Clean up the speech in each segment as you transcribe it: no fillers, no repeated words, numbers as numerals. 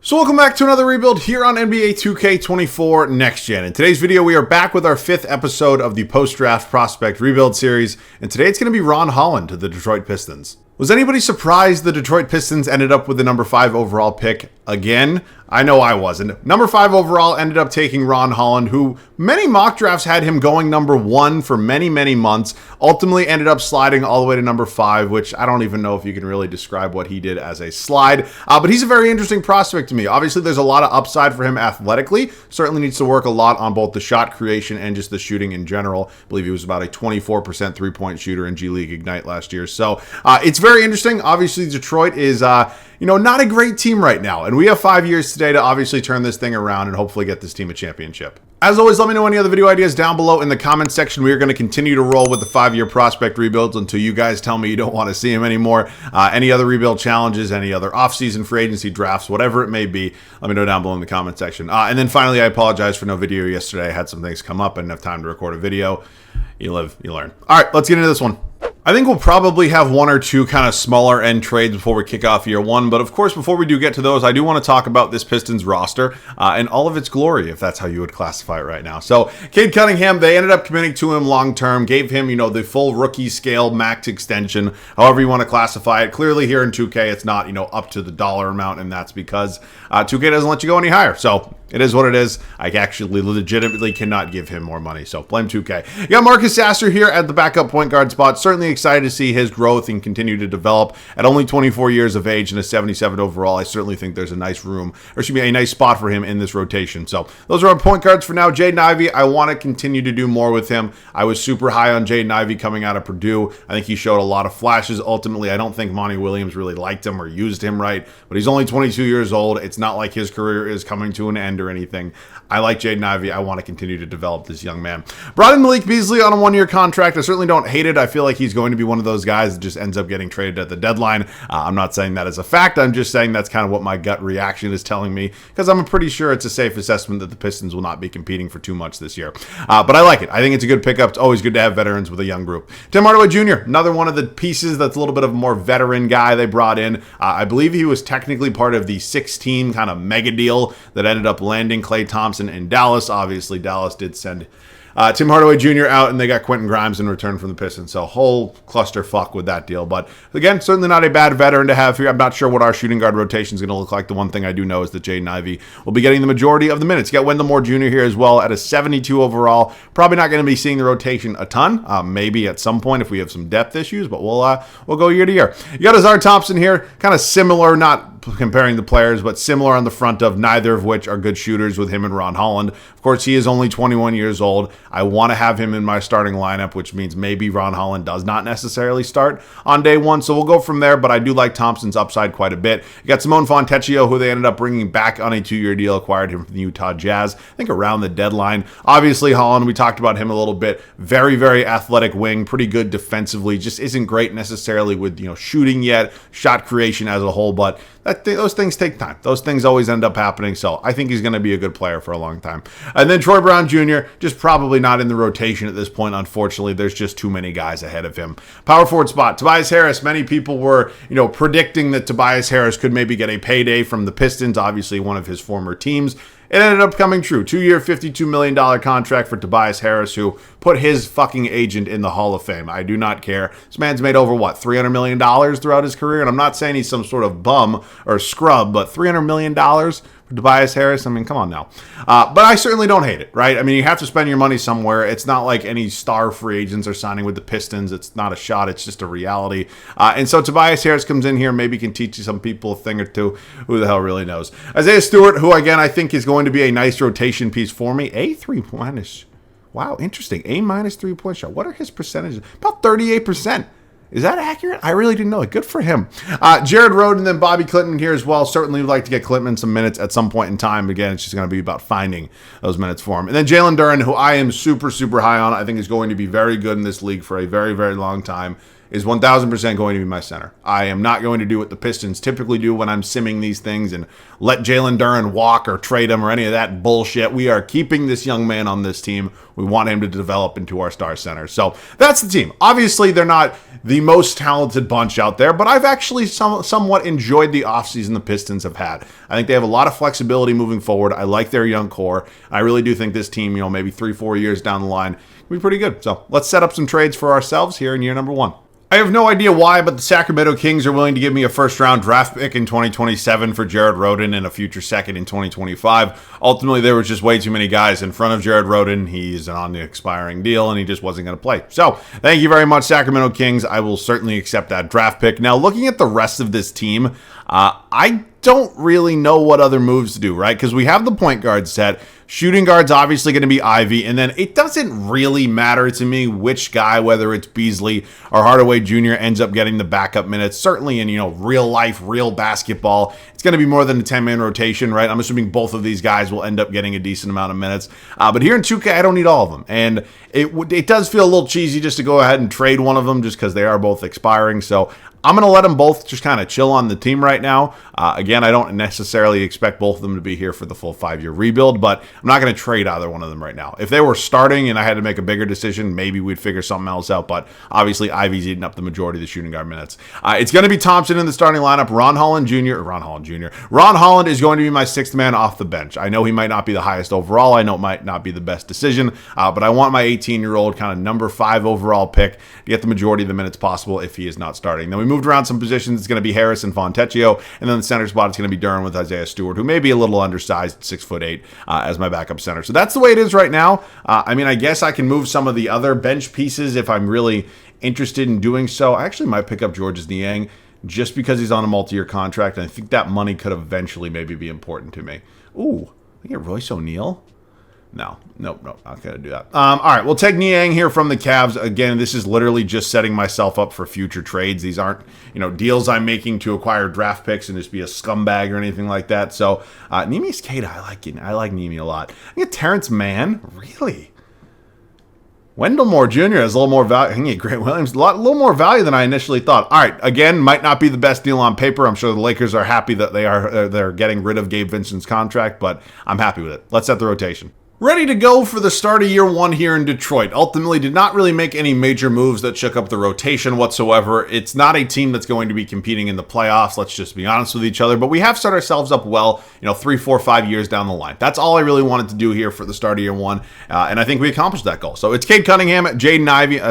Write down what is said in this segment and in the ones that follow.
So welcome back to another rebuild here on NBA 2K24 Next Gen. In today's video, we are back with our 5th episode of the post-draft prospect rebuild series, and today it's going to be Ron Holland to the Detroit Pistons. Was anybody surprised the Detroit Pistons ended up with the number 5 overall pick again? I know I wasn't. Number 5 overall ended up taking Ron Holland, who many mock drafts had him going number 1 for many months. Ultimately ended up sliding all the way to number 5, which I don't even know if you can really describe what he did as a slide. But he's a very interesting prospect to me. Obviously, there's a lot of upside for him athletically. Certainly needs to work a lot on both the shot creation and just the shooting in general. I believe he was about a 24% three-point shooter in G League Ignite last year. So it's very interesting. Obviously, Detroit is not a great team right now. And we have 5 years today to obviously turn this thing around and hopefully get this team a championship. As always, let me know any other video ideas down below in the comments section. We are going to continue to roll with the 5-year prospect rebuilds until you guys tell me you don't want to see them anymore. Any other rebuild challenges, any other offseason free agency drafts, whatever it may be, let me know down below in the comment section. And then finally, I apologize for no video yesterday. I had some things come up. I didn't have time to record a video. You live, you learn. All right, let's get into this one. I think we'll probably have one or two kind of smaller end trades before we kick off year one. But of course, before we do get to those, I do want to talk about this Pistons roster and all of its glory, if that's how you would classify it right now. So Cade Cunningham, they ended up committing to him long-term, gave him, the full rookie scale max extension, however you want to classify it. Clearly here in 2K, it's not, up to the dollar amount, and that's because 2K doesn't let you go any higher. So it is what it is. I actually legitimately cannot give him more money, so blame 2K. You got Marcus Sasser here at the backup point guard spot. Certainly excited to see his growth and continue to develop. At only 24 years of age and a 77 overall, I certainly think there's a nice a nice spot for him in this rotation. So those are our point guards for now. Jaden Ivey, I want to continue to do more with him. I was super high on Jaden Ivey coming out of Purdue. I think he showed a lot of flashes. Ultimately, I don't think Monty Williams really liked him or used him right, but he's only 22 years old. It's not like his career is coming to an end or anything. I like Jaden Ivey. I want to continue to develop this young man. Brought in Malik Beasley on a 1-year contract. I certainly don't hate it. I feel like he's going to be one of those guys that just ends up getting traded at the deadline. I'm not saying that as a fact. I'm just saying that's kind of what my gut reaction is telling me, because I'm pretty sure it's a safe assessment that the Pistons will not be competing for too much this year. But I like it. I think it's a good pickup. It's always good to have veterans with a young group. Tim Hardaway Jr., another one of the pieces that's a little bit of a more veteran guy they brought in. I believe he was technically part of the 6-team kind of mega deal that ended up landing Klay Thompson in Dallas. Obviously, Dallas did send Tim Hardaway Jr. out, and they got Quentin Grimes in return from the Pistons. So whole clusterfuck with that deal. But again, certainly not a bad veteran to have here. I'm not sure what our shooting guard rotation is going to look like. The one thing I do know is that Jaden Ivey will be getting the majority of the minutes. You got Wendell Moore Jr. here as well at a 72 overall. Probably not going to be seeing the rotation a ton. Maybe at some point if we have some depth issues, but we'll go year to year. You got Azar Thompson here, kind of similar, not comparing the players, but similar on the front of, neither of which are good shooters with him and Ron Holland. Of course, he is only 21 years old. I want to have him in my starting lineup, which means maybe Ron Holland does not necessarily start on day one. So we'll go from there, but I do like Thompson's upside quite a bit. You got Simone Fontecchio, who they ended up bringing back on a 2-year deal, acquired him from the Utah Jazz, I think around the deadline. Obviously, Holland, we talked about him a little bit. Very, very athletic wing, pretty good defensively. Just isn't great necessarily with, shooting yet, shot creation as a whole, but those things take time. Those things always end up happening, so I think he's going to be a good player for a long time. And then Troy Brown Jr., just probably not in the rotation at this point, unfortunately. There's just too many guys ahead of him. Power forward spot, Tobias Harris. Many people were, predicting that Tobias Harris could maybe get a payday from the Pistons, obviously one of his former teams. It ended up coming true. 2-year, $52 million contract for Tobias Harris, who put his fucking agent in the Hall of Fame. I do not care. This man's made over, $300 million throughout his career? And I'm not saying he's some sort of bum or scrub, but $300 million for Tobias Harris? I mean, come on now. But I certainly don't hate it, right? I mean, you have to spend your money somewhere. It's not like any star free agents are signing with the Pistons. It's not a shot. It's just a reality. And so Tobias Harris comes in here, maybe can teach some people a thing or two. Who the hell really knows? Isaiah Stewart, who, again, I think is going to be a nice rotation piece for me. A 3-minus. Wow, interesting. A- 3-point shot. What are his percentages? About 38%. Is that accurate? I really didn't know it. Good for him. Jared Rhodes and then Bobby Clinton here as well. Certainly would like to get Clinton some minutes at some point in time. Again, it's just going to be about finding those minutes for him. And then Jalen Duren, who I am super, super high on. I think is going to be very good in this league for a very, very long time. is 1,000% going to be my center. I am not going to do what the Pistons typically do when I'm simming these things and let Jalen Duren walk or trade him or any of that bullshit. We are keeping this young man on this team. We want him to develop into our star center. So that's the team. Obviously, they're not the most talented bunch out there, but I've actually somewhat enjoyed the offseason the Pistons have had. I think they have a lot of flexibility moving forward. I like their young core. I really do think this team, maybe 3-4 years down the line, will be pretty good. So let's set up some trades for ourselves here in year number 1. I have no idea why, but the Sacramento Kings are willing to give me a first-round draft pick in 2027 for Jared Rhoden and a future second in 2025. Ultimately, there was just way too many guys in front of Jared Rhoden. He's on the expiring deal, and he just wasn't going to play. So, thank you very much, Sacramento Kings. I will certainly accept that draft pick. Now, looking at the rest of this team, I don't really know what other moves to do, right? Because we have the point guard set. Shooting guard's obviously going to be Ivy, and then it doesn't really matter to me which guy, whether it's Beasley or Hardaway Jr., ends up getting the backup minutes. Certainly in, real life, real basketball, it's going to be more than a 10-man rotation, right? I'm assuming both of these guys will end up getting a decent amount of minutes. But here in 2K, I don't need all of them. And it does feel a little cheesy just to go ahead and trade one of them just because they are both expiring. So I'm going to let them both just kind of chill on the team right now. Again, I don't necessarily expect both of them to be here for the full 5-year rebuild, but I'm not going to trade either one of them right now. If they were starting and I had to make a bigger decision, maybe we'd figure something else out, but obviously Ivy's eating up the majority of the shooting guard minutes. It's going to be Thompson in the starting lineup. Ron Holland is going to be my sixth man off the bench. I know he might not be the highest overall. I know it might not be the best decision, but I want my 18-year-old kind of number 5 overall pick to get the majority of the minutes possible if he is not starting. Then we moved around some positions. It's going to be Harris and Fontecchio, and then the center spot is going to be Duren with Isaiah Stewart, who may be a little undersized, 6'8", as my backup center. So that's the way it is right now. I guess I can move some of the other bench pieces if I'm really interested in doing so. I actually might pick up Georges Niang just because he's on a multi-year contract, and I think that money could eventually maybe be important to me. Ooh, I get Royce O'Neal? No, not going to do that. All right, we'll take Niang here from the Cavs. Again, this is literally just setting myself up for future trades. These aren't, deals I'm making to acquire draft picks and just be a scumbag or anything like that. So, Neemias Queta, I like Neemi a lot. I get Terrence Mann, really? Wendell Moore Jr. has a little more value. I can get Grant Williams, a little more value than I initially thought. All right, again, might not be the best deal on paper. I'm sure the Lakers are happy that they're getting rid of Gabe Vincent's contract, but I'm happy with it. Let's set the rotation. Ready to go for the start of year 1 here in Detroit. Ultimately did not really make any major moves that shook up the rotation whatsoever. It's not a team that's going to be competing in the playoffs, let's just be honest with each other, but we have set ourselves up well, 3, 4, 5 years down the line. That's all I really wanted to do here for the start of year 1, and I think we accomplished that goal. So it's Cade Cunningham, Jaden Ivey,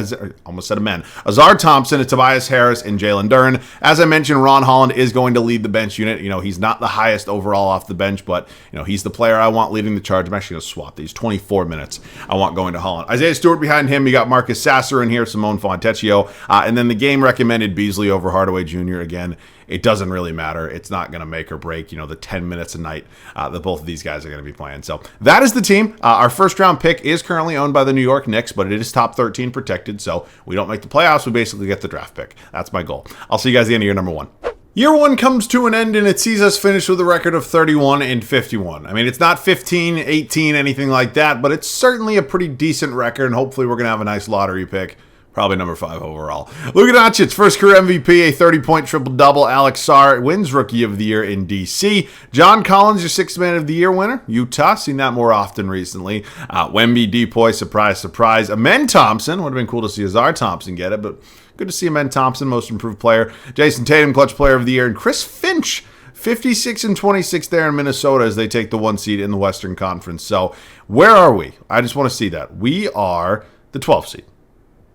almost said a man, Azar Thompson, Tobias Harris, and Jalen Duren. As I mentioned, Ron Holland is going to lead the bench unit. He's not the highest overall off the bench, but he's the player I want leading the charge. I'm actually going to swap these 24 minutes I want going to Holland. Isaiah Stewart behind him. You got Marcus Sasser in here, Simone Fontecchio, and then the game recommended Beasley over Hardaway Jr. Again, it doesn't really matter. It's not going to make or break, the 10 minutes a night that both of these guys are going to be playing. So that is the team. Our first round pick is currently owned by the New York Knicks, but it is top 13 protected. So we don't make the playoffs. We basically get the draft pick. That's my goal. I'll see you guys at the end of year number 1. Year 1 comes to an end, and it sees us finish with a record of 31-51. It's not 15, 18, anything like that, but it's certainly a pretty decent record, and hopefully we're going to have a nice lottery pick. Probably number 5 overall. Luka Doncic's first career MVP, a 30-point triple-double. Alex Sarr wins Rookie of the Year in D.C. John Collins, your Sixth Man of the Year winner. Utah, seen that more often recently. Wemby, Depoy, surprise, surprise. Amen Thompson, would have been cool to see Azar Thompson get it, but good to see Amen Thompson, most improved player. Jason Tatum, Clutch Player of the Year. And Chris Finch, 56-26 there in Minnesota as they take the 1 seed in the Western Conference. So where are we? I just want to see that. We are the 12th seed.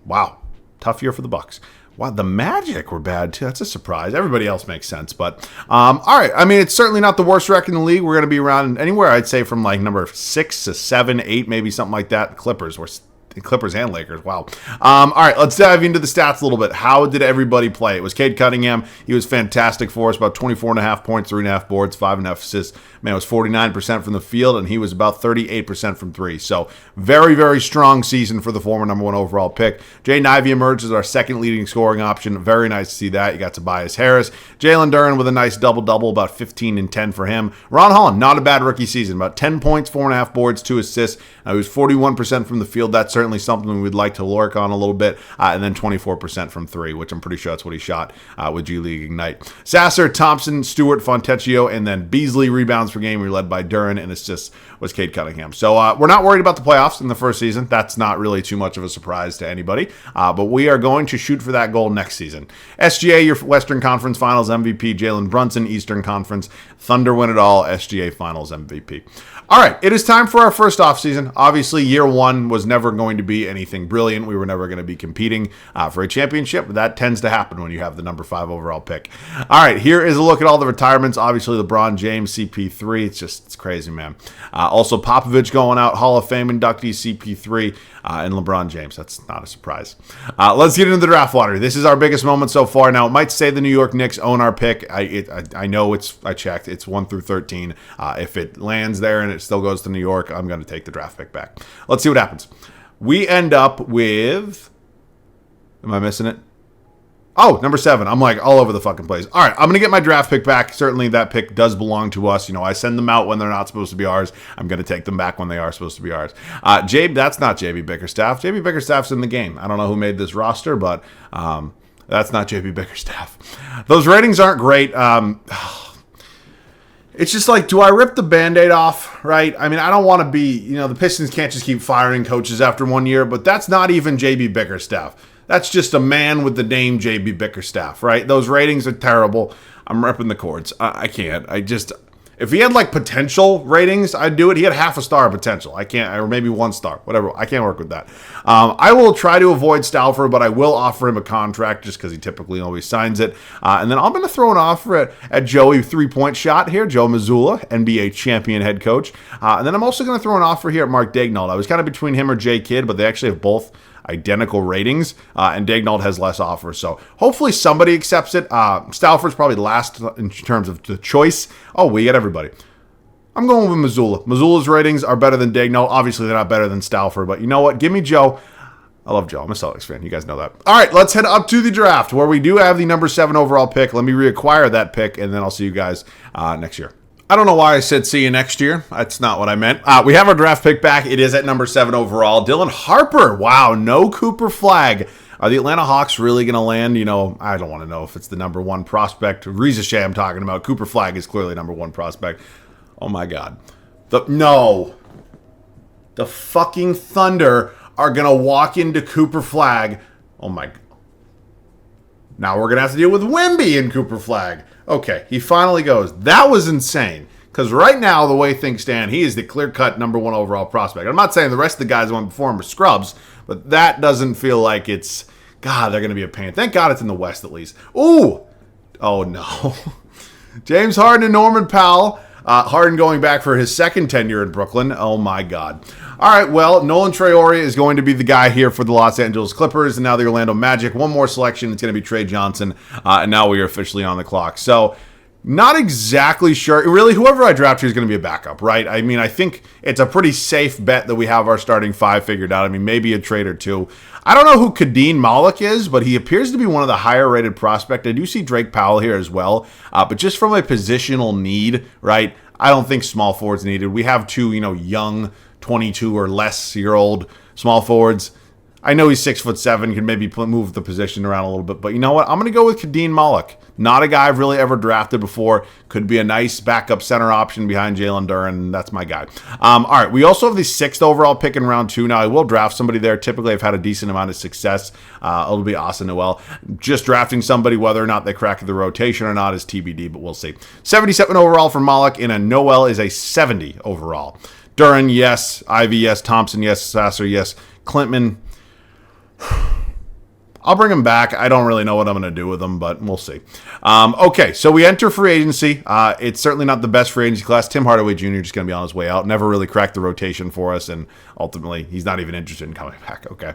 Wow. Tough year for the Bucks. Wow, the Magic were bad too. That's a surprise. Everybody else makes sense. But, all right. It's certainly not the worst record in the league. We're going to be around anywhere, I'd say, from like number 6 to 7, 8, maybe something like that. Clippers and Lakers. Wow. All right, let's dive into the stats a little bit. How did everybody play? It was Cade Cunningham. He was fantastic for us. About 24.5 points, 3.5 boards, 5.5 assists. Man, it was 49% from the field, and he was about 38% from 3. So very, very strong season for the former number 1 overall pick. Jaden Ivey emerged as our second leading scoring option. Very nice to see that. You got Tobias Harris. Jalen Duren with a nice double-double, about 15 and 10 for him. Ron Holland, not a bad rookie season. About 10 points, 4.5 boards, 2 assists. He was 41% from the field. That certainly certainly something we'd like to work on a little bit. And then 24% from 3, which I'm pretty sure that's what he shot with G League Ignite. Sasser, Thompson, Stewart, Fontecchio, and then Beasley rebounds per game. We're led by Duren, and it's just was Cade Cunningham. So we're not worried about the playoffs in the first season. That's not really too much of a surprise to anybody. But we are going to shoot for that goal next season. SGA, your Western Conference Finals MVP, Jalen Brunson, Eastern Conference. Thunder win it all, SGA Finals MVP. All right, it is time for our first offseason. Obviously, year one was never going to be anything brilliant. We were never going to be competing for a championship. That tends to happen when you have the number 5 overall pick. All right, here is a look at all the retirements. Obviously, LeBron James, CP3. It's crazy, man. Also, Popovich going out, Hall of Fame inductee, CP3, and LeBron James. That's not a surprise. Let's get into the draft lottery. This is our biggest moment so far. Now, it might say the New York Knicks own our pick. I know I checked. It's 1 through 13. If it lands there and it still goes to New York, I'm going to take the draft pick back. Let's see what happens. We end up with... Am I missing it? Oh, number 7. I'm like all over the fucking place. All right, I'm going to get my draft pick back. Certainly that pick does belong to us. You know, I send them out when they're not supposed to be ours. I'm going to take them back when they are supposed to be ours. That's not JB Bickerstaff. JB Bickerstaff's in the game. I don't know who made this roster, but that's not JB Bickerstaff. Those ratings aren't great. It's just like, do I rip the Band-Aid off, right? I mean, I don't want to be, the Pistons can't just keep firing coaches after 1 year, but that's not even JB Bickerstaff. That's just a man with the name JB Bickerstaff, right? Those ratings are terrible. I'm ripping the cords. I can't. If he had like potential ratings, I'd do it. He had half a star of potential. I can't, or maybe 1 star, whatever. I can't work with that. I will try to avoid Stauffer, but I will offer him a contract just because he typically always signs it. And then I'm going to throw an offer at Joey 3-point shot here, Joe Mazzulla, NBA champion head coach. And then I'm also going to throw an offer here at Mark Daignault. I was kind of between him or Jay Kidd, but they actually have both identical ratings, and Daignault has less offers. So hopefully somebody accepts it. Stauffer's probably last in terms of the choice. Oh, we get everybody. I'm going with Mazzulla. Mazzulla's ratings are better than Daignault. Obviously, they're not better than Stauffer, but you know what? Give me Joe. I love Joe. I'm a Celtics fan. You guys know that. All right, let's head up to the draft where we do have the number 7 overall pick. Let me reacquire that pick, and then I'll see you guys next year. I don't know why I said see you next year. That's not what I meant. We have our draft pick back. It is at number 7 overall. Dylan Harper. Wow, no Cooper Flagg. Are the Atlanta Hawks really going to land? I don't want to know if it's the number 1 prospect. Riza I'm talking about. Cooper Flagg is clearly number 1 prospect. Oh, my God. The fucking Thunder are going to walk into Cooper Flagg. Oh, my God. Now we're going to have to deal with Wemby and Cooper Flagg. Okay, he finally goes. That was insane. Because right now, the way things stand, he is the clear-cut number 1 overall prospect. I'm not saying the rest of the guys who went before him are scrubs, but that doesn't feel like it's... God, they're going to be a pain. Thank God it's in the West, at least. Ooh! Oh, no. James Harden and Norman Powell. Harden going back for his second tenure in Brooklyn. Oh, my God. All right, well, Nolan Traore is going to be the guy here for the Los Angeles Clippers, and now the Orlando Magic. One more selection. It's going to be Trey Johnson, and now we are officially on the clock. So, not exactly sure. Really, whoever I draft here is going to be a backup, right? I mean, I think it's a pretty safe bet that we have our starting 5 figured out. I mean, maybe a trade or 2. I don't know who Kadeem Malik is, but he appears to be one of the higher-rated prospects. I do see Drake Powell here as well, but just from a positional need, right, I don't think small forwards needed. We have 2, young 22 or less year old small forwards. I know he's 6'7", can maybe move the position around a little bit, but you know what? I'm going to go with Kadeem Malik. Not a guy I've really ever drafted before. Could be a nice backup center option behind Jalen Duren. That's my guy. All right, we also have the 6th overall pick in round 2. Now, I will draft somebody there. Typically, I've had a decent amount of success. It'll be Asa Noel. Just drafting somebody, whether or not they crack the rotation or not is TBD, but we'll see. 77 overall for Malik, and a Noel is a 70 overall. Duren, yes. Ivy, yes. Thompson, yes. Sasser, yes. Klintman, I'll bring him back. I don't really know what I'm going to do with him, but we'll see. Okay, so we enter free agency. It's certainly not the best free agency class. Tim Hardaway Jr. just going to be on his way out. Never really cracked the rotation for us, and ultimately, he's not even interested in coming back. Okay.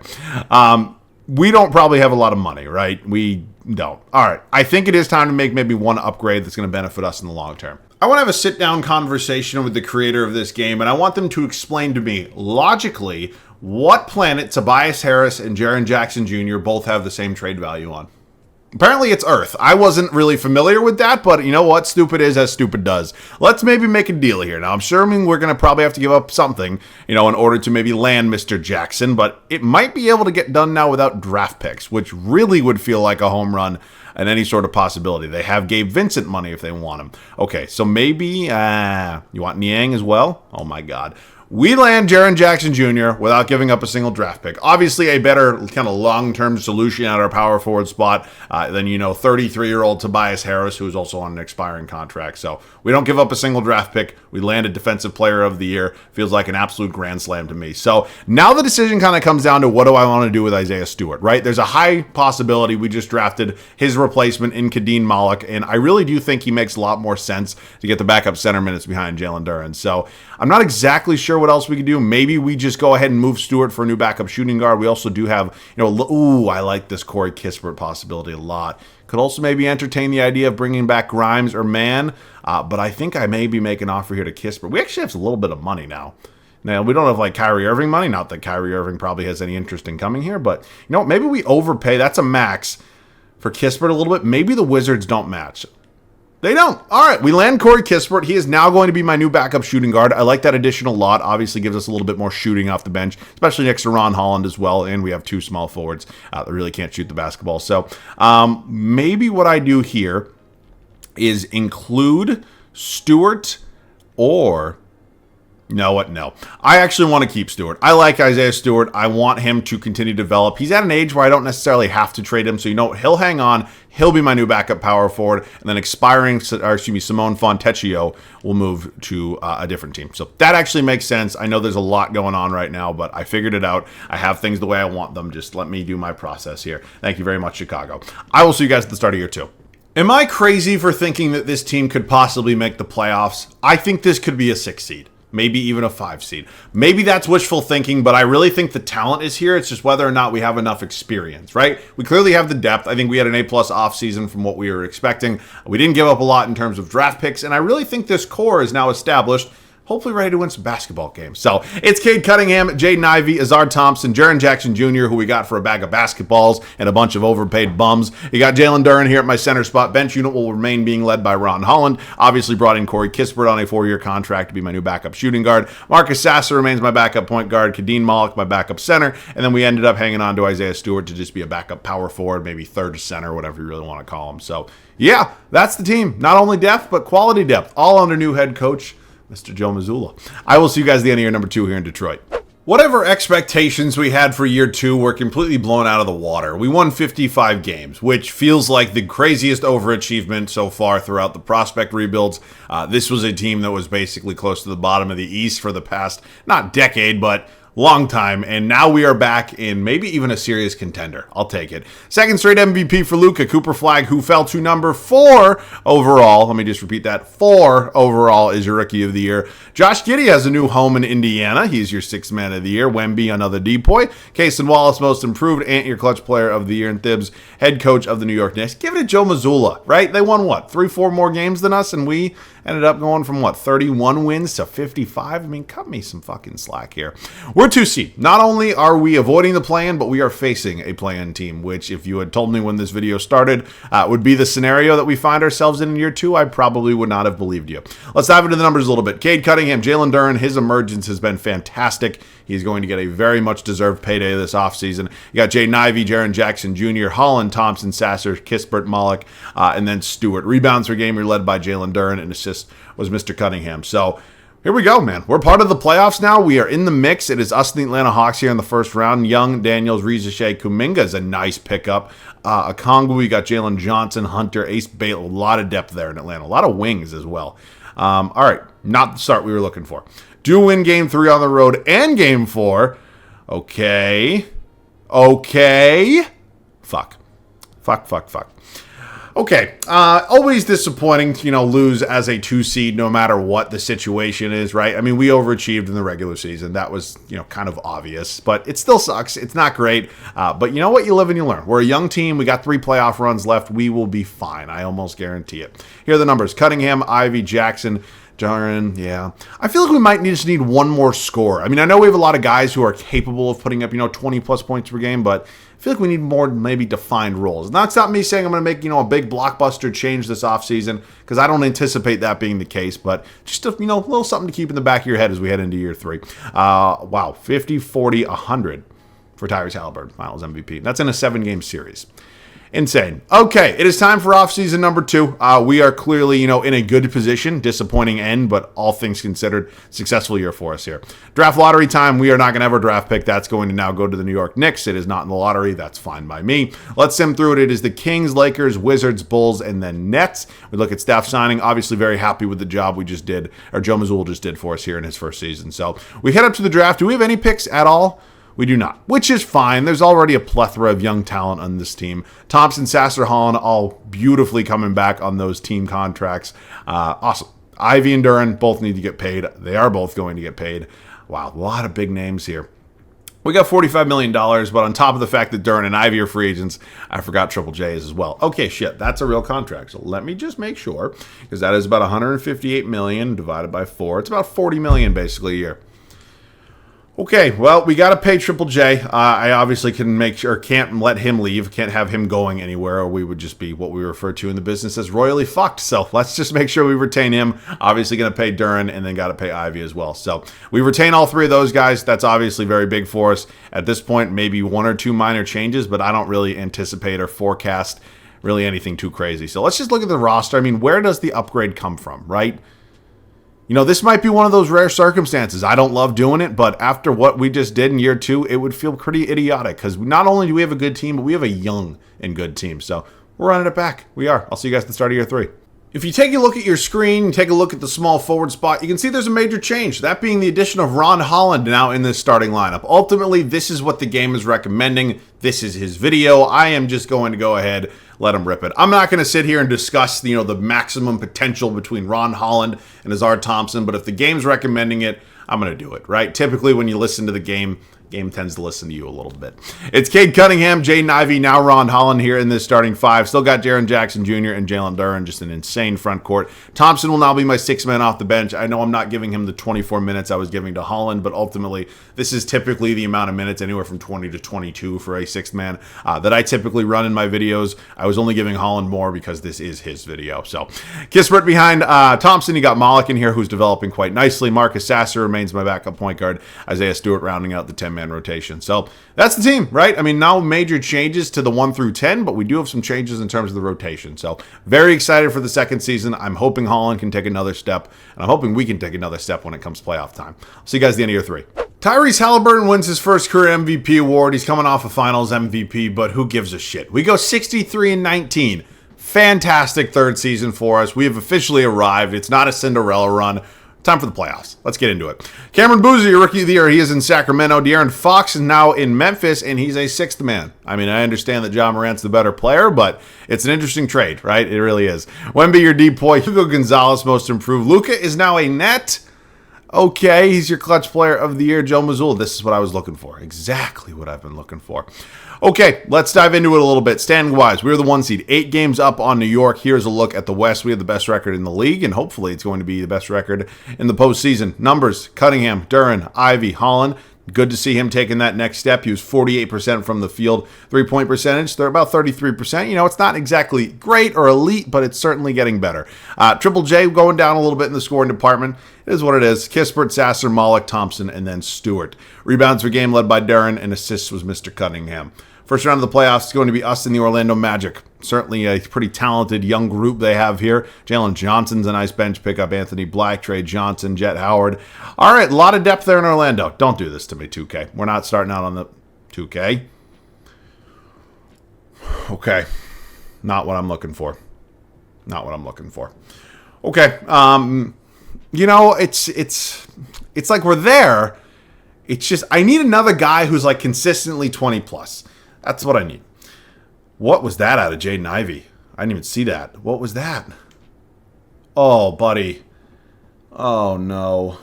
We don't probably have a lot of money, right? We don't. All right. I think it is time to make maybe one upgrade that's going to benefit us in the long term. I want to have a sit-down conversation with the creator of this game, and I want them to explain to me logically what planet Tobias Harris and Jaren Jackson Jr. both have the same trade value on. Apparently it's Earth. I wasn't really familiar with that, but you know what? Stupid is as stupid does. Let's maybe make a deal here. Now, I'm sure we're going to probably have to give up something, in order to maybe land Mr. Jackson, but it might be able to get done now without draft picks, which really would feel like a home run and any sort of possibility. They have Gabe Vincent money if they want him. Okay, so maybe, you want Niang as well? Oh my God. We land Jaren Jackson Jr. without giving up a single draft pick. Obviously, a better kind of long-term solution at our power forward spot than, 33-year-old Tobias Harris, who is also on an expiring contract. So we don't give up a single draft pick. We landed Defensive Player of the Year. Feels like an absolute grand slam to me. So now the decision kind of comes down to what do I want to do with Isaiah Stewart, right? There's a high possibility we just drafted his replacement in Kadeen Malik, and I really do think he makes a lot more sense to get the backup center minutes behind Jalen Duren. So I'm not exactly sure what else we could do. Maybe we just go ahead and move Stewart for a new backup shooting guard. We also do have, I like this Corey Kispert possibility a lot. Could also maybe entertain the idea of bringing back Grimes or Mann, but I think I may be making an offer here to Kispert. We actually have a little bit of money now. Now, we don't have like Kyrie Irving money. Not that Kyrie Irving probably has any interest in coming here, but maybe we overpay. That's a max for Kispert a little bit. Maybe the Wizards don't match. They don't. All right, we land Corey Kispert. He is now going to be my new backup shooting guard. I like that additional lot. Obviously gives us a little bit more shooting off the bench, especially next to Ron Holland as well. And we have two small forwards that really can't shoot the basketball. So maybe what I do here is include Stewart or... No. I actually want to keep Stewart. I like Isaiah Stewart. I want him to continue to develop. He's at an age where I don't necessarily have to trade him. So, he'll hang on. He'll be my new backup power forward. And then Simone Fontecchio will move to a different team. So that actually makes sense. I know there's a lot going on right now, but I figured it out. I have things the way I want them. Just let me do my process here. Thank you very much, Chicago. I will see you guys at the start of year 2. Am I crazy for thinking that this team could possibly make the playoffs? I think this could be a 6 seed. Maybe even a 5 seed. Maybe that's wishful thinking, but I really think the talent is here. It's just whether or not we have enough experience, right? We clearly have the depth. I think we had an A+ offseason from what we were expecting. We didn't give up a lot in terms of draft picks, and I really think this core is now established, hopefully ready to win some basketball games. So it's Cade Cunningham, Jaden Ivey, Azar Thompson, Jaren Jackson Jr., who we got for a bag of basketballs and a bunch of overpaid bums. You got Jalen Duren here at my center spot. Bench unit will remain being led by Ron Holland. Obviously brought in Corey Kispert on a 4-year contract to be my new backup shooting guard. Marcus Sasser remains my backup point guard. Kadeen Malik, my backup center. And then we ended up hanging on to Isaiah Stewart to just be a backup power forward, maybe third center, whatever you really want to call him. So yeah, that's the team. Not only depth, but quality depth. All under new head coach Mr. Joe Mazzulla. I will see you guys at the end of year number 2 here in Detroit. Whatever expectations we had for year 2 were completely blown out of the water. We won 55 games, which feels like the craziest overachievement so far throughout the prospect rebuilds. This was a team that was basically close to the bottom of the East for the past, not decade, but long time, and now we are back in maybe even a serious contender. I'll take it. Second straight MVP for Luka. Cooper Flagg, who fell to number 4 overall. Let me just repeat that. 4 overall is your Rookie of the Year. Josh Giddey has a new home in Indiana. He's your 6th Man of the Year. Wemby, another Depoy. Cason Wallace, Most Improved. Ant, your Clutch Player of the Year. And Thibs, Head Coach of the New York Knicks. Give it to Joe Mazzulla, right? They won, 3-4 more games than us, and we ended up going from 31 wins to 55. I mean, cut me some fucking slack here. We're 2 seed. Not only are we avoiding the play-in, but we are facing a play-in team, which if you had told me when this video started would be the scenario that we find ourselves in year 2, I probably would not have believed you. Let's dive into the numbers a little bit. Cade Cunningham, Jalen Duren, his emergence has been fantastic. He's going to get a very much deserved payday this offseason. You got Jaden Ivey, Jaren Jackson Jr., Holland, Thompson, Sasser, Kispert, Malik, and then Stewart. Rebounds per game are led by Jalen Duren, and assist was Mr. Cunningham. So here we go, man. We're part of the playoffs now. We are in the mix. It is us and the Atlanta Hawks here in the first round. Young, Daniels, Rizache, Kuminga is a nice pickup. Okongwu, we got Jalen Johnson, Hunter, Ace Baylor. A lot of depth there in Atlanta. A lot of wings as well. All right, not the start we were looking for. Do win game 3 on the road and game 4. Okay. Fuck. Okay, always disappointing to, lose as a 2 seed no matter what the situation is, right? I mean, we overachieved in the regular season. That was, kind of obvious, but it still sucks. It's not great, but you know what? You live and you learn. We're a young team. We got 3 playoff runs left. We will be fine. I almost guarantee it. Here are the numbers. Cunningham, Ivey, Jackson, Jaren, yeah. I feel like we might just need one more score. I mean, I know we have a lot of guys who are capable of putting up, 20-plus points per game, but I feel like we need more maybe defined roles. And that's not me saying I'm going to make, a big blockbuster change this offseason, because I don't anticipate that being the case, but just a, little something to keep in the back of your head as we head into year 3. Wow, 50, 40, 100 for Tyrese Halliburton, Finals MVP. That's in a 7-game series. Insane. Okay, it is time for offseason number 2. We are clearly, in a good position. Disappointing end, but all things considered, successful year for us here. Draft lottery time. We are not going to have a draft pick. That's going to now go to the New York Knicks. It is not in the lottery. That's fine by me. Let's sim through it. It is the Kings, Lakers, Wizards, Bulls, and then Nets. We look at staff signing. Obviously very happy with the job we just did, or Joe Mazzulla just did for us here in his first season. So we head up to the draft. Do we have any picks at all? We do not, which is fine. There's already a plethora of young talent on this team. Thompson, Sasser, Holland, all beautifully coming back on those team contracts. Awesome. Ivy and Duren both need to get paid. They are both going to get paid. Wow, a lot of big names here. We got $45 million, but on top of the fact that Duren and Ivy are free agents, I forgot Triple J is as well. Okay, shit, that's a real contract. So let me just make sure, because that is about $158 million divided by 4. It's about $40 million basically a year. Okay, well, we got to pay Triple J. I obviously can't let him leave, can't have him going anywhere, or we would just be what we refer to in the business as royally fucked. So let's just make sure we retain him. Obviously going to pay Duren, and then got to pay Ivy as well. So we retain all 3 of those guys. That's obviously very big for us. At this point, maybe 1 or 2 minor changes, but I don't really anticipate or forecast really anything too crazy. So let's just look at the roster. I mean, where does the upgrade come from, right? This might be one of those rare circumstances. I don't love doing it, but after what we just did in year 2, it would feel pretty idiotic, because not only do we have a good team, but we have a young and good team. So we're running it back. We are. I'll see you guys at the start of year 3. If you take a look at your screen, take a look at the small forward spot, you can see there's a major change. That being the addition of Ron Holland now in this starting lineup. Ultimately, this is what the game is recommending. This is his video. I am just going to go ahead, let him rip it. I'm not going to sit here and discuss, the maximum potential between Ron Holland and Azar Thompson, but if the game's recommending it, I'm going to do it, right? Typically, when you listen to the game tends to listen to you a little bit. It's Cade Cunningham, Jaden Ivey, now Ron Holland here in this starting 5. Still got Jaren Jackson Jr. and Jalen Duren, just an insane front court. Thompson will now be my 6th man off the bench. I know I'm not giving him the 24 minutes I was giving to Holland, but ultimately, this is typically the amount of minutes, anywhere from 20 to 22 for a 6th man, that I typically run in my videos. I was only giving Holland more because this is his video. So, Kispert behind Thompson. You got Malik in here, who's developing quite nicely. Marcus Sasser remains my backup point guard. Isaiah Stewart rounding out the 10-man rotation. So that's the team, right? I mean, no major changes to the 1 through 10, but we do have some changes in terms of the rotation. So very excited for the second season. I'm hoping Holland can take another step, and I'm hoping we can take another step when it comes playoff time. I'll see you guys at the end of year 3. Tyrese Halliburton wins his first career MVP award. He's coming off a finals MVP, but who gives a shit? We go 63-19. Fantastic third season for us. We have officially arrived. It's not a Cinderella run. Time for the playoffs. Let's get into it. Cameron Boozer, Rookie of the Year. He is in Sacramento. De'Aaron Fox is now in Memphis, and he's a 6th man. I mean, I understand that John Morant's the better player, but it's an interesting trade, right? It really is. Wemby, your D-Boy. Hugo Gonzalez, most improved. Luka is now a net. Okay, he's your clutch player of the year, Joe Mazzulla. This is what I was looking for. Exactly what I've been looking for. Okay, let's dive into it a little bit. Standing-wise, we're the 1 seed. 8 games up on New York. Here's a look at the West. We have the best record in the league, and hopefully it's going to be the best record in the postseason. Numbers, Cunningham, Duren, Ivy, Holland. Good to see him taking that next step. He was 48% from the field. 3-point percentage, they're about 33%. It's not exactly great or elite, but it's certainly getting better. Triple J going down a little bit in the scoring department. It is what it is. Kispert, Sasser, Malik, Thompson, and then Stewart. Rebounds per game led by Duren, and assists was Mr. Cunningham. First round of the playoffs is going to be us and the Orlando Magic. Certainly a pretty talented young group they have here. Jalen Johnson's a nice bench pickup. Anthony Black, Trey Johnson, Jet Howard. All right, a lot of depth there in Orlando. Don't do this to me, 2K. We're not starting out on the 2K. Okay. Not what I'm looking for. Not what I'm looking for. Okay. It's like we're there. It's just I need another guy who's like consistently 20 plus. That's what I need. What was that out of Jaden Ivey? I didn't even see that. What was that? Oh, buddy. Oh, no.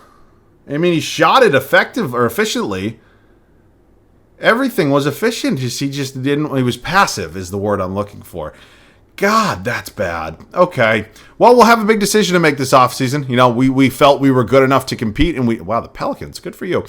I mean, he shot it efficiently. Everything was efficient. He was passive is the word I'm looking for. God, that's bad. Okay. Well, we'll have a big decision to make this offseason. You know, we felt we were good enough to compete, and wow, the Pelicans, good for you.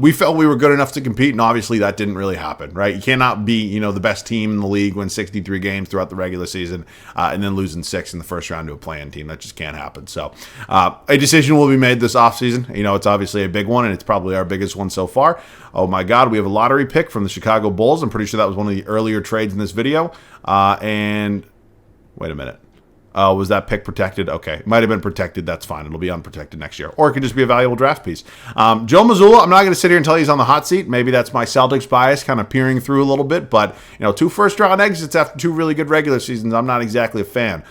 We felt we were good enough to compete, and obviously that didn't really happen, right? You cannot be, you know, the best team in the league, win 63 games throughout the regular season, and then losing 6 in the first round to a play-in team. That just can't happen. So a decision will be made this offseason. You know, it's obviously a big one, and it's probably our biggest one so far. Oh my God, we have a lottery pick from the Chicago Bulls. I'm pretty sure that was one of the earlier trades in this video. And wait a minute. Was that pick protected? Okay. It might have been protected. That's fine. It'll be unprotected next year. Or it could just be a valuable draft piece. Joe Mazzulla, I'm not going to sit here and tell you he's on the hot seat. Maybe that's my Celtics bias kind of peering through a little bit. But, you know, 2 first-round exits after 2 really good regular seasons, I'm not exactly a fan.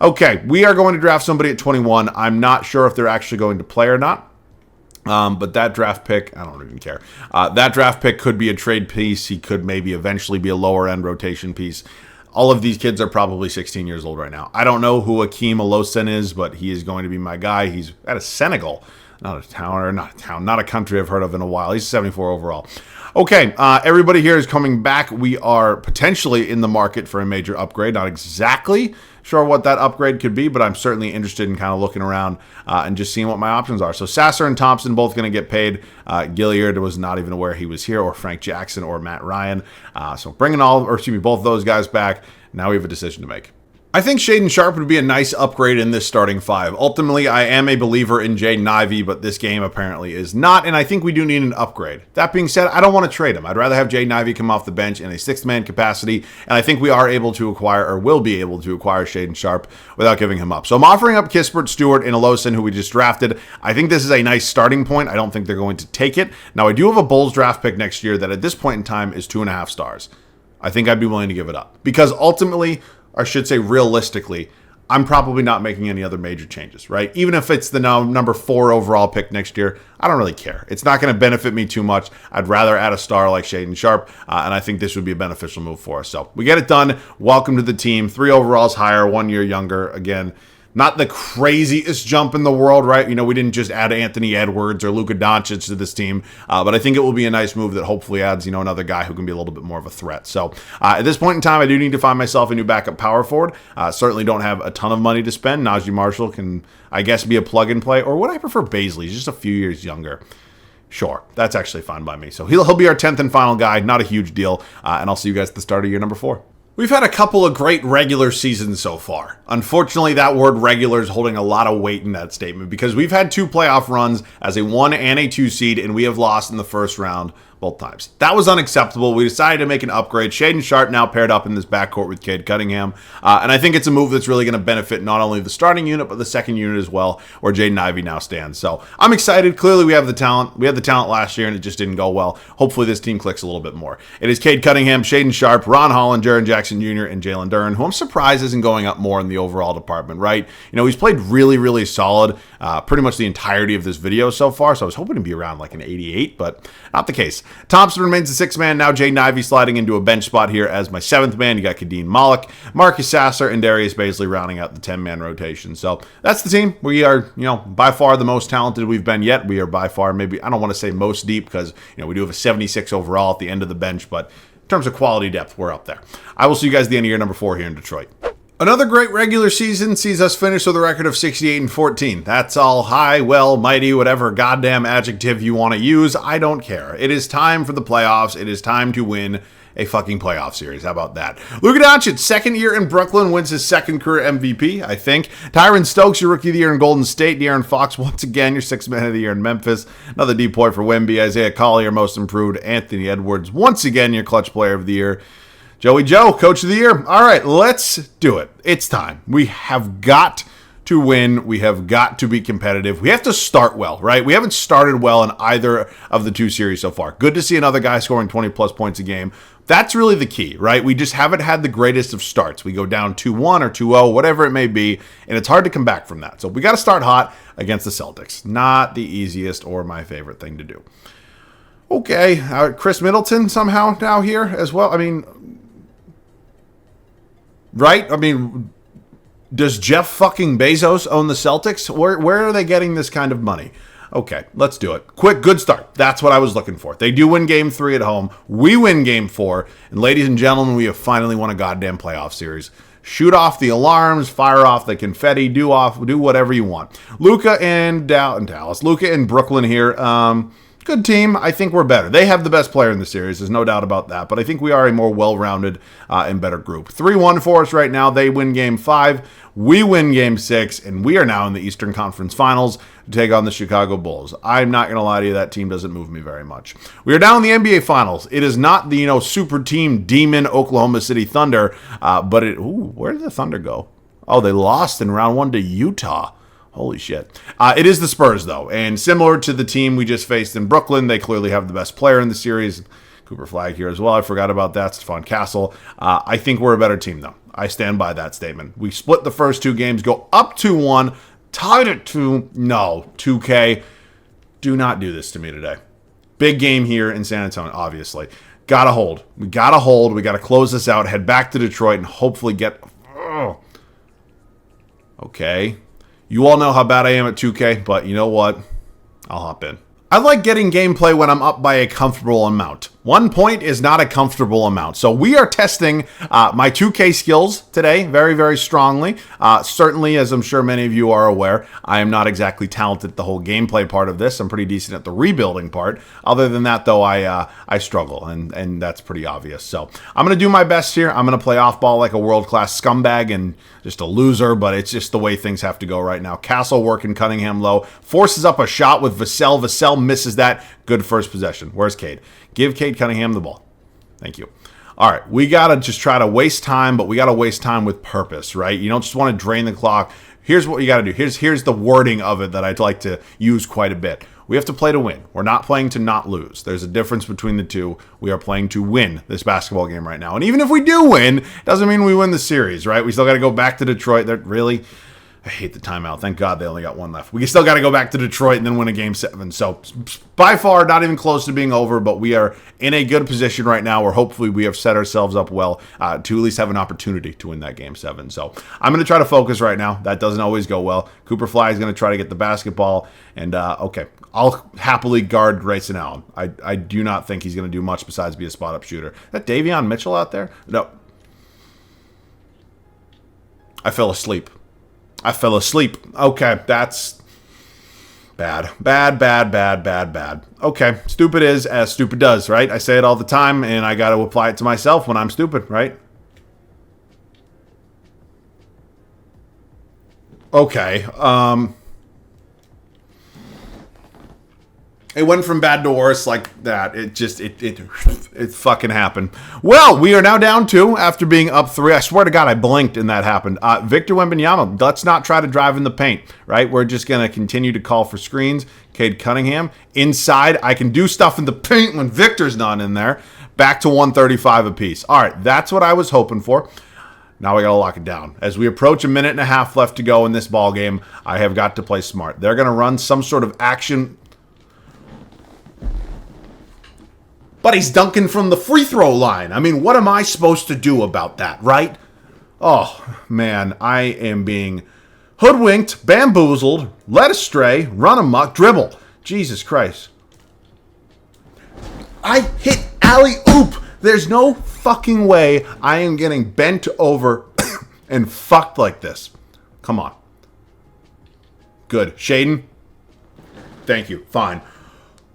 Okay, we are going to draft somebody at 21. I'm not sure if they're actually going to play or not. But that draft pick, I don't even care. That draft pick could be a trade piece. He could maybe eventually be a lower-end rotation piece. All of these kids are probably 16 years old right now. I don't know who Akeem Olosen is, but he is going to be my guy. He's out of Senegal. Not a country I've heard of in a while. He's 74 overall. Okay, everybody here is coming back. We are potentially in the market for a major upgrade. Not exactly sure what that upgrade could be, but I'm certainly interested in kind of looking around and just seeing what my options are. So Sasser and Thompson both going to get paid. Gilliard was not even aware he was here, or Frank Jackson or Matt Ryan. So bringing both of those guys back. Now we have a decision to make. I think Shaedon Sharpe would be a nice upgrade in this starting 5. Ultimately, I am a believer in Jaden Ivey, but this game apparently is not, and I think we do need an upgrade. That being said, I don't want to trade him. I'd rather have Jaden Ivey come off the bench in a 6th-man capacity, and I think we are able to acquire, or will be able to acquire, Shaedon Sharpe without giving him up. So I'm offering up Kispert, Stewart, and Olosen, who we just drafted. I think this is a nice starting point. I don't think they're going to take it. Now, I do have a Bulls draft pick next year that at this point in time is 2.5 stars. I think I'd be willing to give it up. Because ultimately, or I should say realistically, I'm probably not making any other major changes, right? Even if it's the number 4 overall pick next year, I don't really care. It's not going to benefit me too much. I'd rather add a star like Shaedon Sharpe, and I think this would be a beneficial move for us. So we get it done. Welcome to the team. 3 overalls higher, 1 year younger. Again, not the craziest jump in the world, right? You know, we didn't just add Anthony Edwards or Luka Doncic to this team, but I think it will be a nice move that hopefully adds, you know, another guy who can be a little bit more of a threat. So at this point in time, I do need to find myself a new backup power forward. Certainly don't have a ton of money to spend. Najee Marshall can, I guess, be a plug and play, or would I prefer Baisley? He's just a few years younger. Sure, that's actually fine by me. So he'll be our 10th and final guy. Not a huge deal. And I'll see you guys at the start of year number 4. We've had a couple of great regular seasons so far. Unfortunately, that word regular is holding a lot of weight in that statement because we've had 2 playoff runs as a 1 and a 2 seed, and we have lost in the first round both times. That was unacceptable. We decided to make an upgrade. Shaedon Sharpe now paired up in this backcourt with Cade Cunningham. And I think it's a move that's really going to benefit not only the starting unit, but the second unit as well, where Jaden Ivey now stands. So I'm excited. Clearly, we have the talent. We had the talent last year, and it just didn't go well. Hopefully, this team clicks a little bit more. It is Cade Cunningham, Shaedon Sharpe, Ron Holland, Jaren Jackson Jr., and Jalen Duren, who I'm surprised isn't going up more in the overall department, right? You know, he's played really, really solid pretty much the entirety of this video so far, so I was hoping to be around like an 88, but not the case. Thompson remains the 6th man. Now Jaden Ivey sliding into a bench spot here as my 7th man. You got Kadeem Malik, Marcus Sasser, and Darius Baisley rounding out the 10-man rotation. So that's the team. We are, you know, by far the most talented we've been yet. We are by far, maybe, I don't want to say most deep because, you know, we do have a 76 overall at the end of the bench, but in terms of quality depth, we're up there. I will see you guys at the end of year number 4 here in Detroit. Another great regular season sees us finish with a record of 68-14. That's all high, well, mighty, whatever goddamn adjective you want to use. I don't care. It is time for the playoffs. It is time to win a fucking playoff series. How about that? Luka Doncic, 2nd year in Brooklyn, wins his 2nd career MVP, I think. Tyron Stokes, your rookie of the year in Golden State. De'Aaron Fox, once again, your 6th man of the year in Memphis. Another deep point for Wemby. Isaiah Collier, most improved. Anthony Edwards, once again, your clutch player of the year. Joey Joe, coach of the year. All right, let's do it. It's time. We have got to win. We have got to be competitive. We have to start well, right? We haven't started well in either of the 2 series so far. Good to see another guy scoring 20-plus points a game. That's really the key, right? We just haven't had the greatest of starts. We go down 2-1 or 2-0, whatever it may be, and it's hard to come back from that. So we got to start hot against the Celtics. Not the easiest or my favorite thing to do. Okay, Chris Middleton somehow now here as well. I mean, right? I mean, does Jeff fucking Bezos own the Celtics? Where are they getting this kind of money? Okay, let's do it. Quick, good start. That's what I was looking for. They do win game 3 at home. We win game 4. And ladies and gentlemen, we have finally won a goddamn playoff series. shoot off the alarms, fire off the confetti, do whatever you want. Luka and Dallas. Luka and Brooklyn here. Good team. I think we're better. They have the best player in the series. There's no doubt about that. But I think we are a more well-rounded and better group. 3-1 for us right now. They win Game 5. We win Game 6. And we are now in the Eastern Conference Finals to take on the Chicago Bulls. I'm not going to lie to you. That team doesn't move me very much. We are down in the NBA Finals. It is not the, super team demon Oklahoma City Thunder. But where did the Thunder go? Oh, they lost in round 1 to Utah. Holy shit. It is the Spurs, though. And similar to the team we just faced in Brooklyn, they clearly have the best player in the series. Cooper Flag here as well. I forgot about that. Stephon Castle. I think we're a better team, though. I stand by that statement. We split the first 2 games, go up 2-1, tied at 2. No, 2K. Do not do this to me today. Big game here in San Antonio, obviously. Gotta hold. We gotta hold. We gotta close this out, head back to Detroit, and hopefully get... Okay. You all know how bad I am at 2K, but you know what? I'll hop in. I like getting gameplay when I'm up by a comfortable amount. 1 point is not a comfortable amount. So we are testing my 2K skills today very, very strongly. Certainly, as I'm sure many of you are aware, I am not exactly talented at the whole gameplay part of this. I'm pretty decent at the rebuilding part. Other than that, though, I struggle, and that's pretty obvious. So I'm going to do my best here. I'm going to play off ball like a world-class scumbag and just a loser, but it's just the way things have to go right now. Castle working Cunningham low. Forces up a shot with Vassell. Vassell misses that. Good first possession. Where's Cade? Give Cade Cunningham the ball. Thank you. All right, we got to just try to waste time, but we got to waste time with purpose, right? You don't just want to drain the clock. Here's what you got to do. Here's the wording of it that I'd like to use quite a bit. We have to play to win. We're not playing to not lose. There's a difference between the two. We are playing to win this basketball game right now. And even if we do win, doesn't mean we win the series, right? We still got to go back to Detroit. That really... I hate the timeout. Thank God they only got 1 left. We still got to go back to Detroit and then win a Game 7. So, by far, not even close to being over, but we are in a good position right now where hopefully we have set ourselves up well to at least have an opportunity to win that Game 7. So, I'm going to try to focus right now. That doesn't always go well. Cooper Fly is going to try to get the basketball. And, okay, I'll happily guard Grayson Allen. I do not think he's going to do much besides be a spot-up shooter. Is that Davion Mitchell out there? No. I fell asleep. Okay, that's bad. Bad. Okay, stupid is as stupid does, right? I say it all the time, and I got to apply it to myself when I'm stupid, right? Okay, it went from bad to worse like that. It fucking happened. Well, we are now down 2 after being up 3. I swear to God, I blinked and that happened. Victor Wembanyama, let's not try to drive in the paint, right? We're just going to continue to call for screens. Cade Cunningham. Inside, I can do stuff in the paint when Victor's not in there. Back to 135 apiece. All right, that's what I was hoping for. Now we got to lock it down. As we approach 1.5 minutes left to go in this ball game, I have got to play smart. They're going to run some sort of action... But he's dunking from the free throw line. I mean, what am I supposed to do about that, right? Oh, man, I am being hoodwinked, bamboozled, led astray, run amok, dribble. Jesus Christ. I hit alley-oop. There's no fucking way I am getting bent over and fucked like this. Come on. Good. Shaden? Thank you. Fine.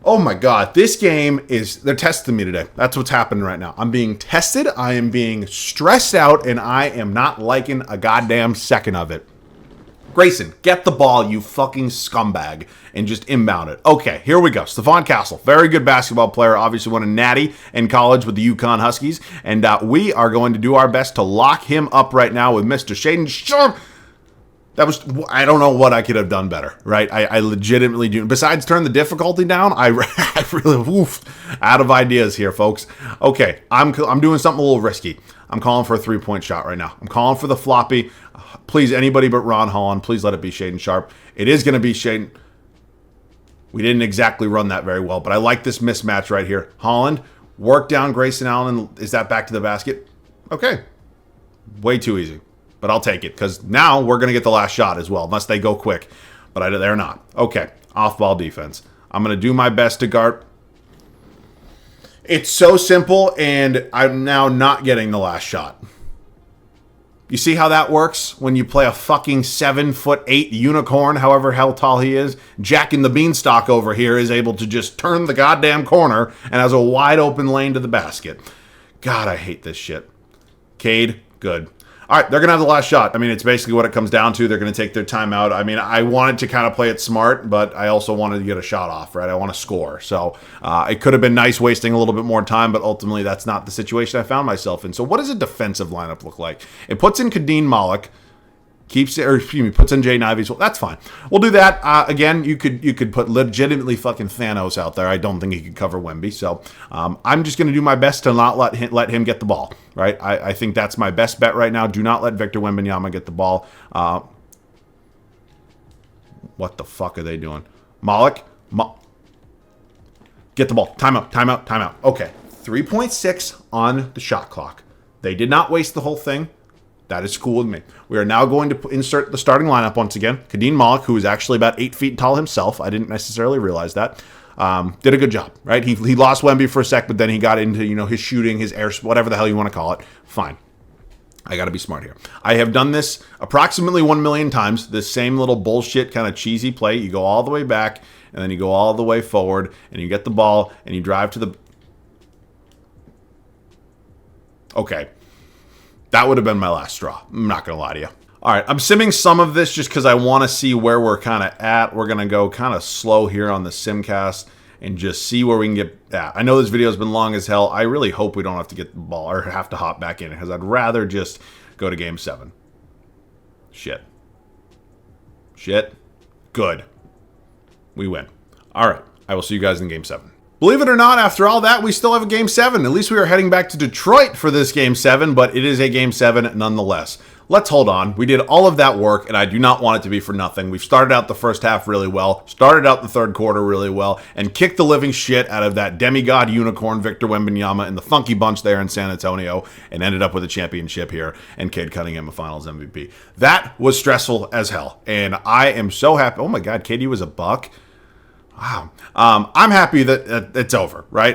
Oh my God, this game they're testing me today. That's what's happening right now. I'm being tested, I am being stressed out, and I am not liking a goddamn second of it. Grayson, get the ball, you fucking scumbag, and just inbound it. Okay, here we go. Stephon Castle, very good basketball player, obviously won a natty in college with the UConn Huskies, and we are going to do our best to lock him up right now with Mr. Shaden Sharp. I don't know what I could have done better, right? I legitimately do. Besides turn the difficulty down, I really, out of ideas here, folks. Okay, I'm doing something a little risky. I'm calling for a 3-point shot right now. I'm calling for the floppy. Please, anybody but Ron Holland, please let it be Shaden Sharp. It is going to be Shaden. We didn't exactly run that very well, but I like this mismatch right here. Holland, work down Grayson Allen. Is that back to the basket? Okay. Way too easy. But I'll take it, because now we're going to get the last shot as well, unless they go quick. But they're not. Okay, off-ball defense. I'm going to do my best to guard. It's so simple, and I'm now not getting the last shot. You see how that works when you play a fucking 7'8" unicorn, however hell tall he is? Jack in the Beanstalk over here is able to just turn the goddamn corner and has a wide open lane to the basket. God, I hate this shit. Cade, good. All right, they're going to have the last shot. I mean, it's basically what it comes down to. They're going to take their timeout. I mean, I wanted to kind of play it smart, but I also wanted to get a shot off, right? I want to score. So it could have been nice wasting a little bit more time, but ultimately that's not the situation I found myself in. So what does a defensive lineup look like? It puts in Kadeem Malik, puts in Jay Ivey. So that's fine. We'll do that. Again, you could put legitimately fucking Thanos out there. I don't think he could cover Wemby. So I'm just going to do my best to not let him get the ball. Right? I think that's my best bet right now. Do not let Victor Wembanyama get the ball. What the fuck are they doing? Malik? Get the ball. Timeout. Okay. 3.6 on the shot clock. They did not waste the whole thing. That is cool with me. We are now going to insert the starting lineup once again. Kadeem Malik, who is actually about 8 feet tall himself. I didn't necessarily realize that. Did a good job, right? He lost Wemby for a sec, but then he got into, his shooting, his air, whatever the hell you want to call it. Fine. I got to be smart here. I have done this approximately 1 million times. This same little bullshit kind of cheesy play. You go all the way back, and then you go all the way forward, and you get the ball, and you drive to the... Okay. That would have been my last straw. I'm not going to lie to you. All right, I'm simming some of this just because I want to see where we're kind of at. We're going to go kind of slow here on the Simcast and just see where we can get at. I know this video has been long as hell. I really hope we don't have to get the ball or have to hop back in because I'd rather just go to Game 7. Shit. Good. We win. All right, I will see you guys in Game 7. Believe it or not, after all that, we still have a Game 7. At least we are heading back to Detroit for this Game 7, but it is a Game 7 nonetheless. Let's hold on. We did all of that work, and I do not want it to be for nothing. We've started out the first half really well, started out the third quarter really well, and kicked the living shit out of that demigod unicorn Victor Wembanyama and the funky bunch there in San Antonio, and ended up with a championship here and Cade Cunningham a Finals MVP. That was stressful as hell, and I am so happy. Oh my God, KD was a buck. Wow. I'm happy that it's over, right?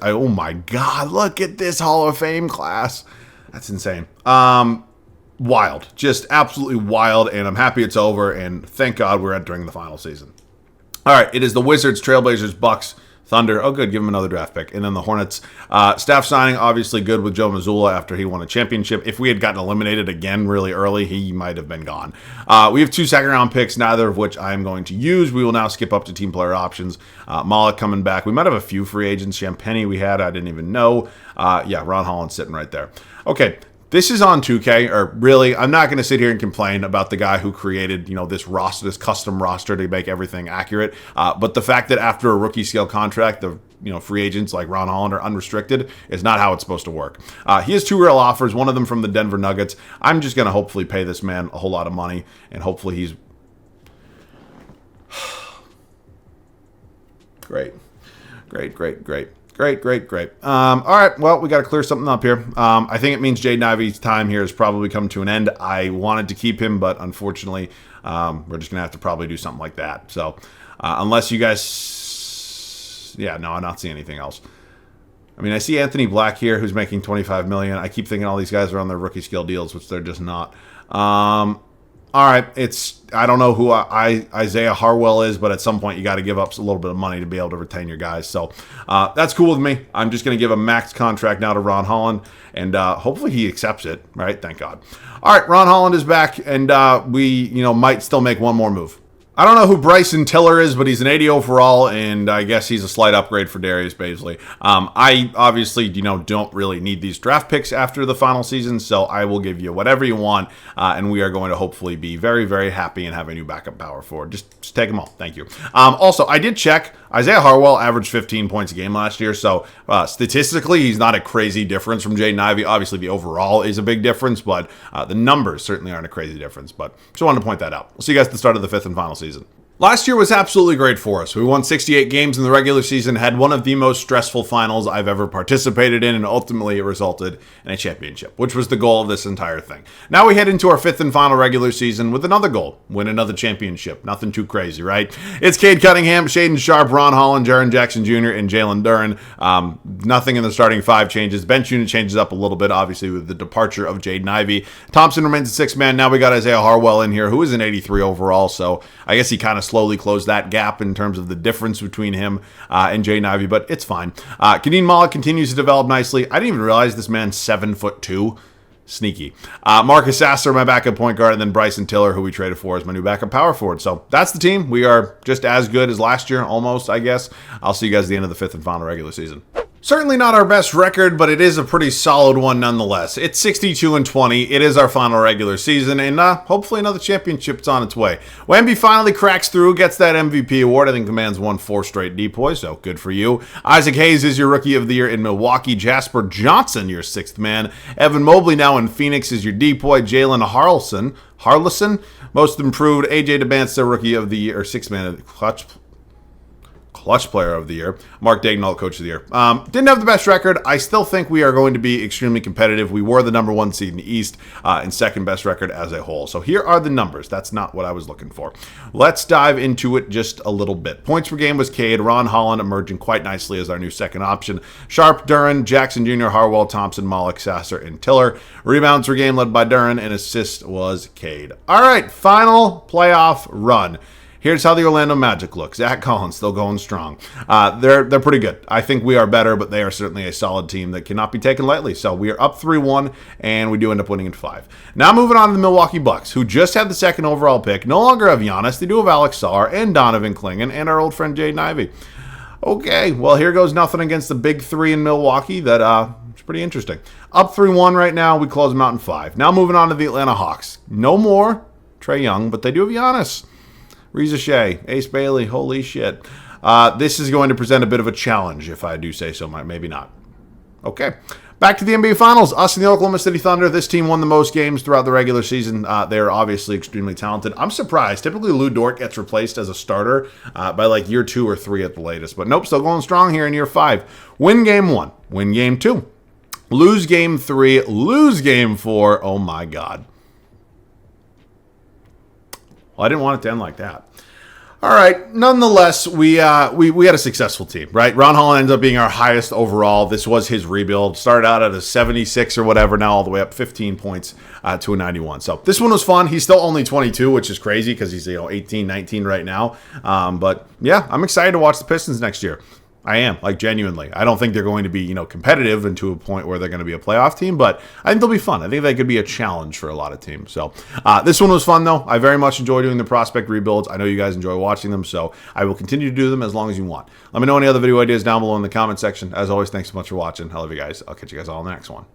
Oh my God, look at this Hall of Fame class. That's insane. Wild. Just absolutely wild, and I'm happy it's over, and thank God we're entering the final season. All right, it is the Wizards, Trailblazers, Bucks, Thunder. Oh, good. Give him another draft pick. And then the Hornets. Staff signing, obviously good with Joe Mazzulla after he won a championship. If we had gotten eliminated again really early, he might have been gone. We have 2 second-round picks, neither of which I am going to use. We will now skip up to team player options. Malik coming back. We might have a few free agents. Champagny we had. I didn't even know. Yeah, Ron Holland sitting right there. Okay. This is on 2K, or really, I'm not going to sit here and complain about the guy who created, this roster, this custom roster to make everything accurate. But the fact that after a rookie scale contract, the free agents like Ron Holland are unrestricted is not how it's supposed to work. He has 2 real offers, one of them from the Denver Nuggets. I'm just going to hopefully pay this man a whole lot of money, and hopefully he's great. Great. All right, well, we got to clear something up here. I think it means Jaden Ivey's time here has probably come to an end. I wanted to keep him, but unfortunately, we're just going to have to probably do something like that. So unless you guys... Yeah, no, I'm not seeing anything else. I mean, I see Anthony Black here, who's making $25 million. I keep thinking all these guys are on their rookie scale deals, which they're just not. All right, I don't know who Isaiah Harwell is, but at some point you got to give up a little bit of money to be able to retain your guys. So that's cool with me. I'm just going to give a max contract now to Ron Holland, and hopefully he accepts it, right? Thank God. All right, Ron Holland is back, and we might still make one more move. I don't know who Bryson Tiller is, but he's an 80 overall, and I guess he's a slight upgrade for Darius Baisley. I obviously, don't really need these draft picks after the final season, so I will give you whatever you want, and we are going to hopefully be very, very happy and have a new backup power forward. Just take them all. Thank you. Also, I did check. Isaiah Harwell averaged 15 points a game last year, so statistically, he's not a crazy difference from Jaden Ivey. Obviously, the overall is a big difference, but the numbers certainly aren't a crazy difference. But just wanted to point that out. We'll see you guys at the start of the 5th and final season. Last year was absolutely great for us. We won 68 games in the regular season, had one of the most stressful finals I've ever participated in, and ultimately it resulted in a championship, which was the goal of this entire thing. Now we head into our fifth and final regular season with another goal, win another championship. Nothing too crazy, right? It's Cade Cunningham, Shaedon Sharpe, Ron Holland, Jaren Jackson Jr., and Jalen Duren. Nothing in the starting five changes. Bench unit changes up a little bit, obviously, with the departure of Jaden Ivey. Thompson remains a six-man. Now we got Isaiah Harwell in here, who is an 83 overall, so I guess he kind of slowly closed that gap in terms of the difference between him and Jaden Ivey, but it's fine. Kadeen Malik continues to develop nicely. I didn't even realize this man's 7'2". Sneaky. Marcus Sasser, my backup point guard, and then Bryson Tiller, who we traded for as my new backup power forward. So that's the team. We are just as good as last year, almost, I guess. I'll see you guys at the end of the fifth and final regular season. Certainly not our best record, but it is a pretty solid one nonetheless. It's 62-20. It is our final regular season, and hopefully another championship's on its way. Wemby finally cracks through, gets that MVP award. I think the man's won 4 straight depoys, so good for you. Isaac Hayes is your Rookie of the Year in Milwaukee. Jasper Johnson, your 6th man. Evan Mobley now in Phoenix is your depoy. Jalen Harlison, Most Improved. AJ DeBanster, Rookie of the Year, or 6th man of Clutch Player of the Year. Mark Daigneault, Coach of the Year. Didn't have the best record. I still think we are going to be extremely competitive. We were the number 1 seed in the East and second best record as a whole. So here are the numbers. That's not what I was looking for. Let's dive into it just a little bit. Points per game was Cade. Ron Holland emerging quite nicely as our new second option. Sharpe, Duren, Jackson Jr., Harwell, Thompson, Malik, Sasser, and Tiller. Rebounds per game led by Duren, and assist was Cade. All right, final playoff run. Here's how the Orlando Magic look. Zach Collins still going strong. They're pretty good. I think we are better, but they are certainly a solid team that cannot be taken lightly. So we are up 3-1, and we do end up winning in 5. Now moving on to the Milwaukee Bucks, who just had the second overall pick. No longer have Giannis. They do have Alex Sarr and Donovan Clingan and our old friend Jaden Ivey. Okay, well, here goes nothing against the big 3 in Milwaukee. It's pretty interesting. Up 3-1 right now. We close them out in 5. Now moving on to the Atlanta Hawks. No more Trae Young, but they do have Giannis. Reza Shea, Ace Bailey, holy shit. This is going to present a bit of a challenge, if I do say so, maybe not. Okay, back to the NBA Finals. Us and the Oklahoma City Thunder. This team won the most games throughout the regular season. They're obviously extremely talented. I'm surprised. Typically, Lou Dort gets replaced as a starter by like year 2 or 3 at the latest. But nope, still going strong here in year 5. Win game 1, win game 2. Lose game 3, lose game 4. Oh my God. Well, I didn't want it to end like that. All right. Nonetheless, we had a successful team, right? Ron Holland ends up being our highest overall. This was his rebuild. Started out at a 76 or whatever, now all the way up 15 points to a 91. So this one was fun. He's still only 22, which is crazy because he's 18, 19 right now. But yeah, I'm excited to watch the Pistons next year. I am, like, genuinely. I don't think they're going to be, competitive and to a point where they're going to be a playoff team, but I think they'll be fun. I think they could be a challenge for a lot of teams. So this one was fun, though. I very much enjoy doing the prospect rebuilds. I know you guys enjoy watching them, so I will continue to do them as long as you want. Let me know any other video ideas down below in the comment section. As always, thanks so much for watching. I love you guys. I'll catch you guys all in the next one.